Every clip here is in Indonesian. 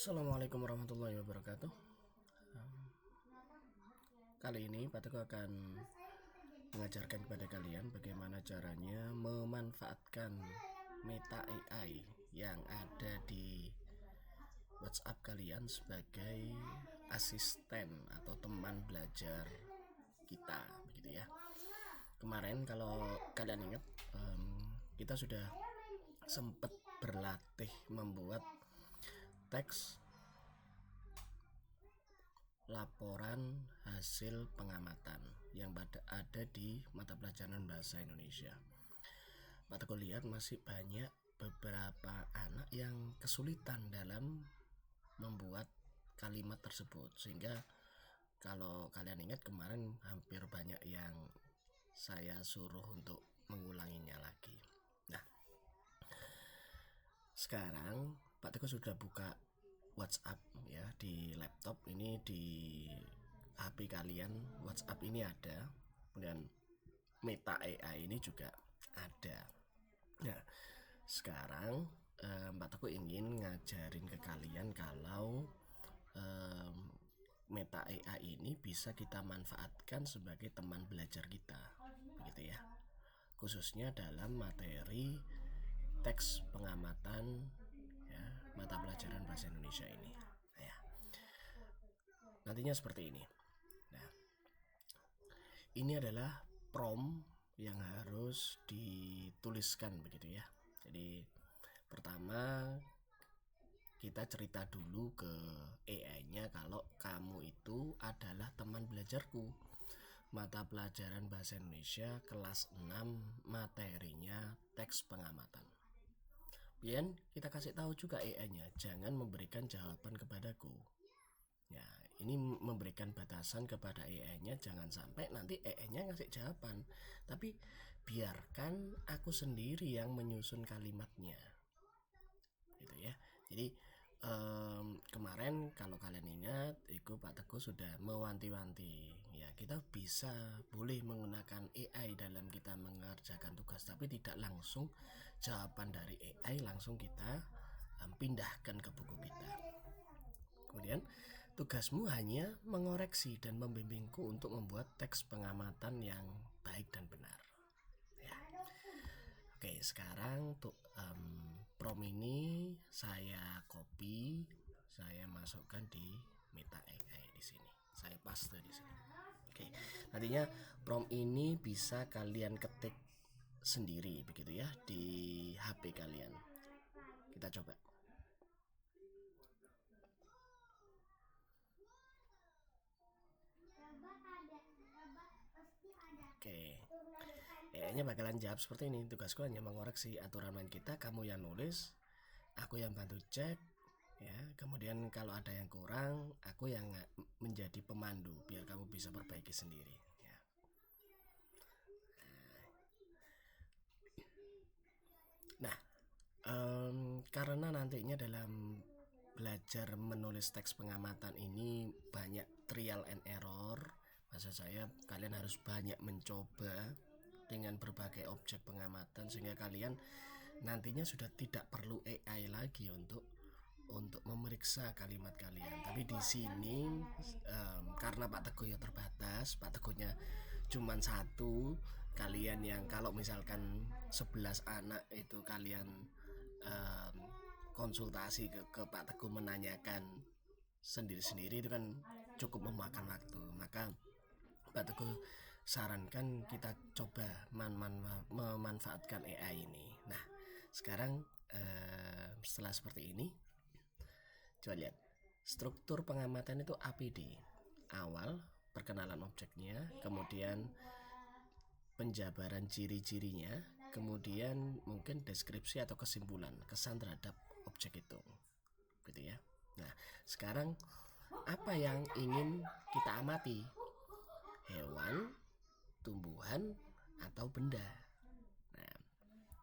Assalamualaikum warahmatullahi wabarakatuh. Kali ini Pak Teguh akan mengajarkan kepada kalian bagaimana caranya memanfaatkan Meta AI yang ada di WhatsApp kalian sebagai asisten atau teman belajar kita, begitu ya. Kemarin kalau kalian ingat, kita sudah sempat berlatih membuat teks laporan hasil pengamatan yang ada di mata pelajaran bahasa Indonesia. Pak Teguh lihat masih banyak beberapa anak yang kesulitan dalam membuat kalimat tersebut, sehingga kalau kalian ingat kemarin hampir banyak yang saya suruh untuk mengulanginya lagi. Nah, sekarang Pak Teguh sudah buka WhatsApp ya di laptop ini, di HP kalian WhatsApp ini ada, kemudian Meta AI ini juga ada. Nah, sekarang Pak Teguh ingin ngajarin ke kalian kalau Meta AI ini bisa kita manfaatkan sebagai teman belajar kita, begitu ya, khususnya dalam materi teks pengamatan ya, mata pelajaran bahasa Indonesia ini ya. Nantinya seperti ini. Nah, ini adalah prompt yang harus dituliskan, begitu ya. Jadi pertama kita cerita dulu ke AI-nya kalau kamu itu adalah teman belajarku mata pelajaran bahasa Indonesia kelas 6, materinya teks pengamatan. Kemudian kita kasih tahu juga AI-nya jangan memberikan jawaban kepadaku. Ya, ini memberikan batasan kepada AI-nya, jangan sampai nanti AI-nya ngasih jawaban, tapi biarkan aku sendiri yang menyusun kalimatnya, gitu ya. Jadi kemarin kalau kalian ingat, itu Pak Teguh sudah mewanti-wanti ya, kita boleh menggunakan AI dalam kita mengerjakan tugas, tapi tidak langsung jawaban dari AI langsung kita pindahkan ke buku kita. Kemudian tugasmu hanya mengoreksi dan membimbingku untuk membuat teks pengamatan yang baik dan benar ya. Oke, sekarang untuk prompt ini saya copy, saya masukkan di Meta AI di sini, saya paste di sini. Oke, nantinya prompt ini bisa kalian ketik sendiri, begitu ya, di HP kalian. Kita coba. Oke, kayaknya bakalan jawab seperti ini. Tugasku hanya mengoreksi aturan main kita, kamu yang nulis, aku yang bantu cek ya. Kemudian kalau ada yang kurang, aku yang menjadi pemandu biar kamu bisa perbaiki sendiri ya. Nah, karena nantinya dalam belajar menulis teks pengamatan ini banyak trial and error, maksud saya kalian harus banyak mencoba dengan berbagai objek pengamatan, sehingga kalian nantinya sudah tidak perlu AI lagi untuk memeriksa kalimat kalian. Tapi di sini karena Pak Teguh ya terbatas, Pak Teguhnya cuman satu, kalian yang kalau misalkan 11 anak itu kalian konsultasi ke Pak Teguh menanyakan sendiri-sendiri, itu kan cukup memakan waktu. Maka Pak Teguh sarankan kita coba memanfaatkan AI ini. Nah, sekarang setelah seperti ini, coba lihat struktur pengamatan itu APD. Awal perkenalan objeknya, kemudian penjabaran ciri-cirinya, kemudian mungkin deskripsi atau kesimpulan kesan terhadap objek itu, gitu ya. Nah, sekarang apa yang ingin kita amati? Hewan, tumbuhan, atau benda? Nah,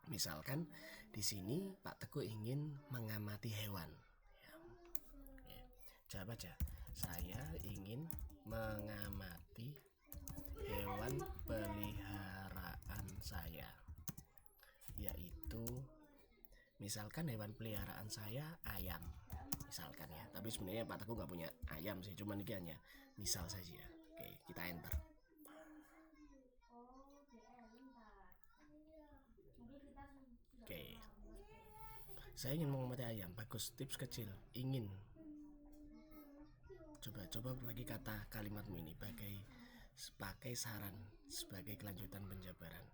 misalkan di sini Pak Teguh ingin mengamati hewan. Ya, jawab aja. Saya ingin mengamati hewan peliharaan saya, yaitu misalkan hewan peliharaan saya ayam misalkan ya. Tapi sebenarnya Pak Teguh nggak punya ayam sih, cuman ini hanya misal saja. Oke, kita enter. Oke, saya ingin mengamati ayam. Bagus, tips kecil. Ingin. Coba bagi kata kalimatmu ini pakai saran sebagai kelanjutan penjabaran.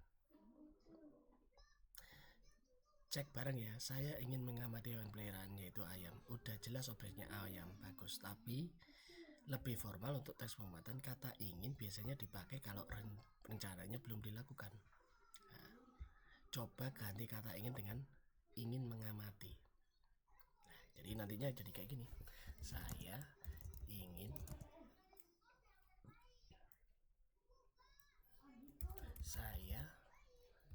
Cek bareng ya, saya ingin mengamati hewan peliharaan yaitu ayam. Udah jelas objeknya ayam, bagus. Tapi lebih formal untuk teks pengamatan, kata ingin biasanya dipakai kalau rencananya belum dilakukan. Nah, coba ganti kata ingin dengan ingin mengamati. Nah, jadi nantinya jadi kayak gini. Saya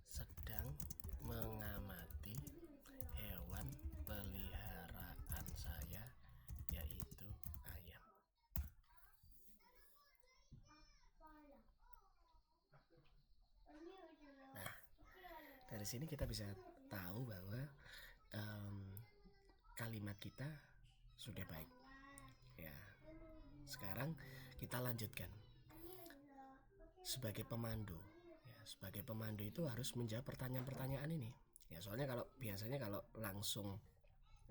sedang mengamati hewan peliharaan saya yaitu ayam. Nah, dari sini kita bisa tahu bahwa kalimat kita sudah baik ya. Sekarang kita lanjutkan sebagai pemandu ya. Sebagai pemandu itu harus menjawab pertanyaan-pertanyaan ini ya, soalnya kalau biasanya kalau langsung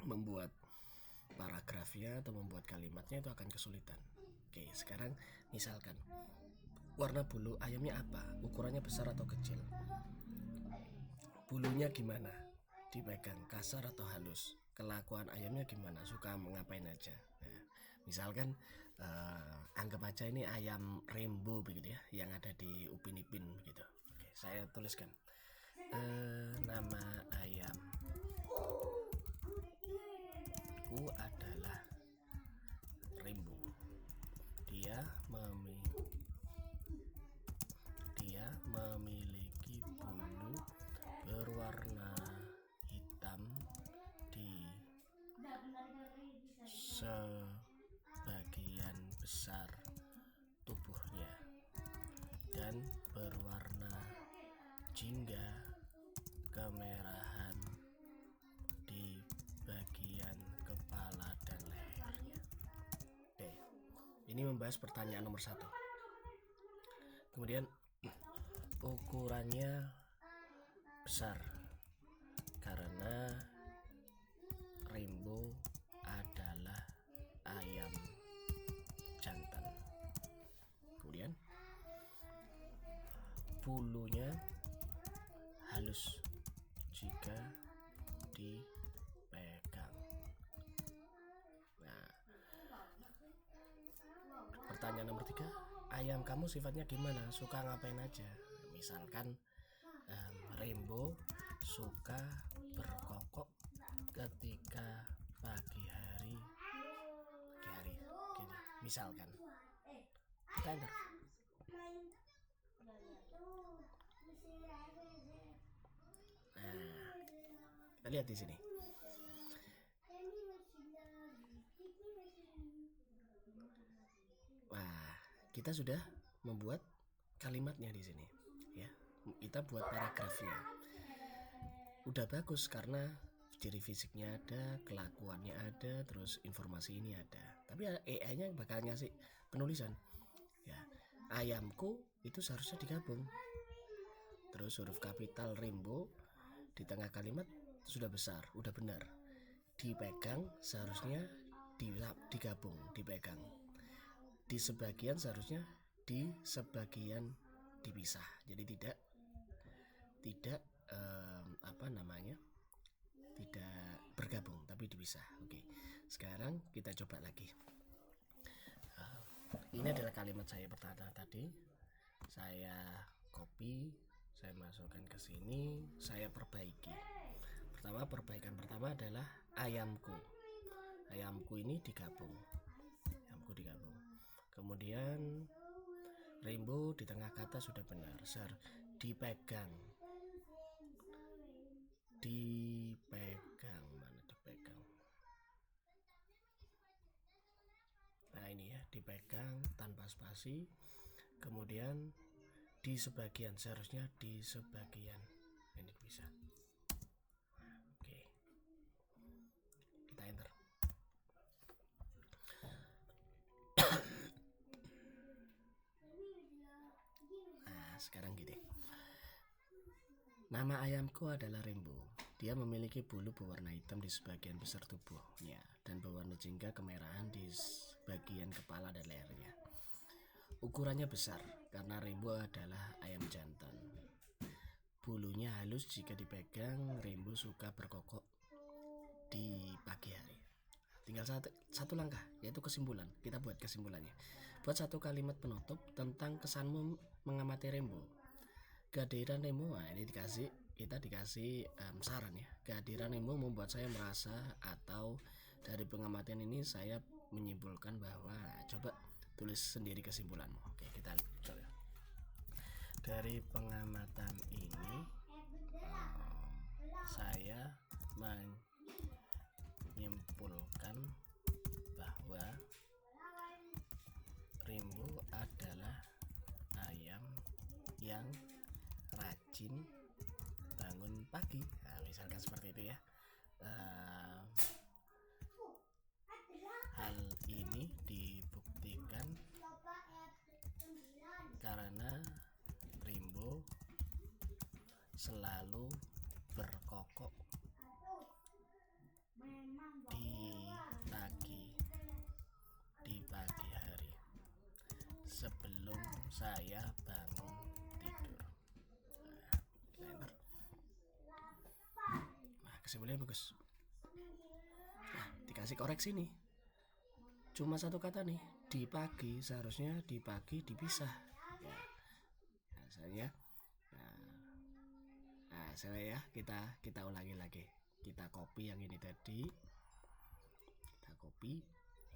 membuat paragrafnya atau membuat kalimatnya itu akan kesulitan. Oke, sekarang misalkan warna bulu ayamnya apa, ukurannya besar atau kecil, bulunya gimana, dipegang kasar atau halus, kelakuan ayamnya gimana, suka ngapain aja. Nah, misalkan anggap aja ini ayam rainbow begitu ya, yang ada di Upin Ipin begitu. Oke, saya tuliskan nama ayamku adalah rainbow. Dia memiliki bulu berwarna hitam di sebagian besar tubuhnya dan berwarna jingga kemerahan di bagian kepala dan lehernya. Oke, ini membahas pertanyaan nomor 1. Kemudian ukurannya besar karena rainbow adalah ayam jantan. Kemudian bulunya halus jika dipegang. Nah, pertanyaan nomor 3, ayam kamu sifatnya gimana, suka ngapain aja. Misalkan rainbow suka berkokok ketika pagi hari gini, misalkan. Kita enter. Nah, kita lihat di sini. Wah, kita sudah membuat kalimatnya di sini ya. Kita buat paragrafnya. Udah bagus karena ciri fisiknya ada, kelakuannya ada, terus informasi ini ada. Tapi AI-nya bakal ngasih penulisan. Ya, ayamku itu seharusnya digabung. Terus huruf kapital rainbow di tengah kalimat sudah besar, udah benar. Dipegang seharusnya digabung, dipegang. Di sebagian seharusnya di sebagian dipisah. Jadi tidak tidak bergabung tapi dipisah. Oke, sekarang kita coba lagi. Ini adalah kalimat saya pertama tadi. Saya copy, saya masukkan ke sini, saya perbaiki. Perbaikan pertama adalah ayamku. Ayamku ini digabung. Kemudian rainbow di tengah kata sudah benar. Dipegang. Mana dipegang? Nah, ini ya, dipegang tanpa spasi. Kemudian di sebagian, seharusnya di sebagian. Ini bisa. Oke. Kita enter. sekarang gini. Nama ayamku adalah Rembo. Dia memiliki bulu berwarna hitam di sebagian besar tubuhnya dan berwarna jingga kemerahan di bagian kepala dan lehernya. Ukurannya besar karena Rembo adalah ayam jantan. Bulunya halus jika dipegang. Rembo suka berkokok di pagi hari. Tinggal satu langkah, yaitu kesimpulan. Kita buat kesimpulannya. Buat satu kalimat penutup tentang kesanmu mengamati Rembo. Kehadiran Rembo, nah ini kita dikasih saran ya. Kehadiran Rembo membuat saya merasa, atau dari pengamatan ini saya menyimpulkan bahwa, coba tulis sendiri kesimpulanmu. Oke, kita coba. Dari pengamatan ini saya menyimpulkan bahwa Rembo adalah ayam yang rajin bangun pagi. Nah, misalkan seperti itu ya. Hal ini dibuktikan karena Rembo selalu berkokok di pagi hari sebelum saya bangun tidur. Nah, kesimpulannya bagus. Nah, dikasih koreksi nih. Cuma satu kata nih, di pagi, seharusnya di pagi dipisah. Ya. Nah, saya kita ulangi lagi. Kita copy yang ini tadi. Kita copy,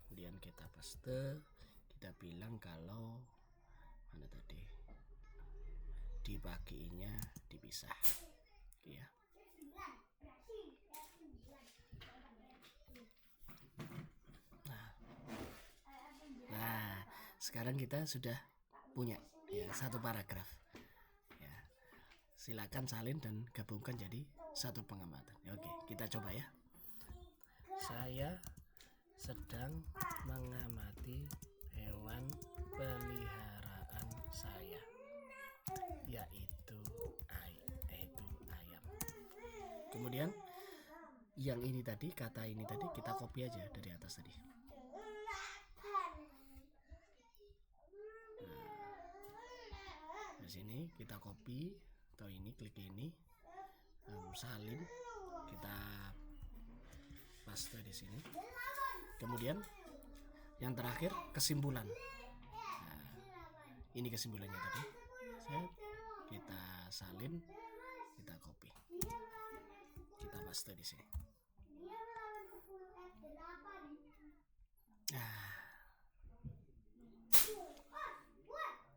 kemudian kita paste. Kita bilang kalau mana tadi? Di paginya dipisah. Oke ya. Nah, sekarang kita sudah punya ya satu paragraf. Ya. Silakan salin dan gabungkan jadi satu pengamatan. Oke, kita coba ya. Saya sedang mengamati hewan peliharaan saya, yaitu ayam. Kemudian yang ini tadi, kata ini tadi kita copy aja dari atas tadi. Di sini kita copy, atau ini klik ini, salin, kita paste di sini. Kemudian yang terakhir kesimpulan. Nah, ini kesimpulannya tadi. Kita salin, kita copy, kita paste di sini.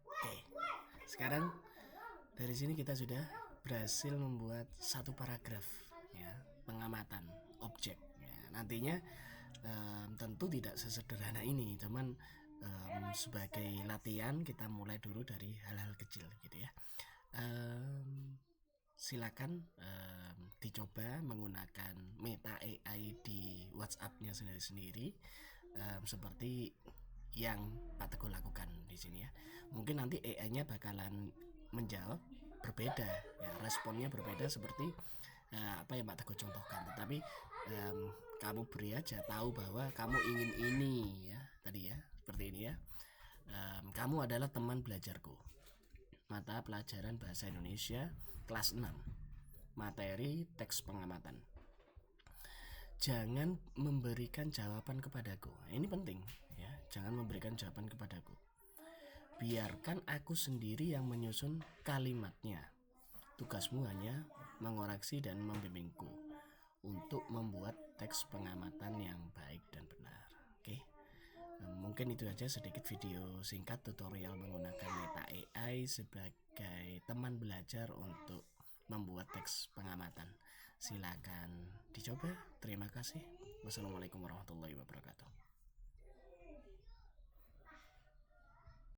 Oke. Sekarang dari sini kita sudah berhasil membuat satu paragraf ya, pengamatan objek ya. Nantinya tentu tidak sesederhana ini, cuman sebagai latihan kita mulai dulu dari hal-hal kecil gitu ya. Silakan dicoba menggunakan Meta AI di WhatsApp-nya sendiri-sendiri, seperti yang Pak Teguh lakukan di sini ya. Mungkin nanti AI-nya bakalan menjawab berbeda ya, responnya berbeda seperti apa yang Pak Teguh contohkan, tetapi kamu beri aja tahu bahwa kamu ingin ini ya, tadi ya, seperti ini ya. Kamu adalah teman belajarku, mata pelajaran bahasa Indonesia kelas 6, materi teks pengamatan. Jangan memberikan jawaban kepadaku. Ini penting ya, jangan memberikan jawaban kepadaku. Biarkan aku sendiri yang menyusun kalimatnya. Tugasmu hanya mengoreksi dan membimbingku untuk membuat teks pengamatan yang baik dan benar. Oke. Mungkin itu aja sedikit video singkat tutorial menggunakan Meta AI sebagai teman belajar untuk membuat teks pengamatan. Silakan dicoba. Terima kasih. Wassalamualaikum warahmatullahi wabarakatuh.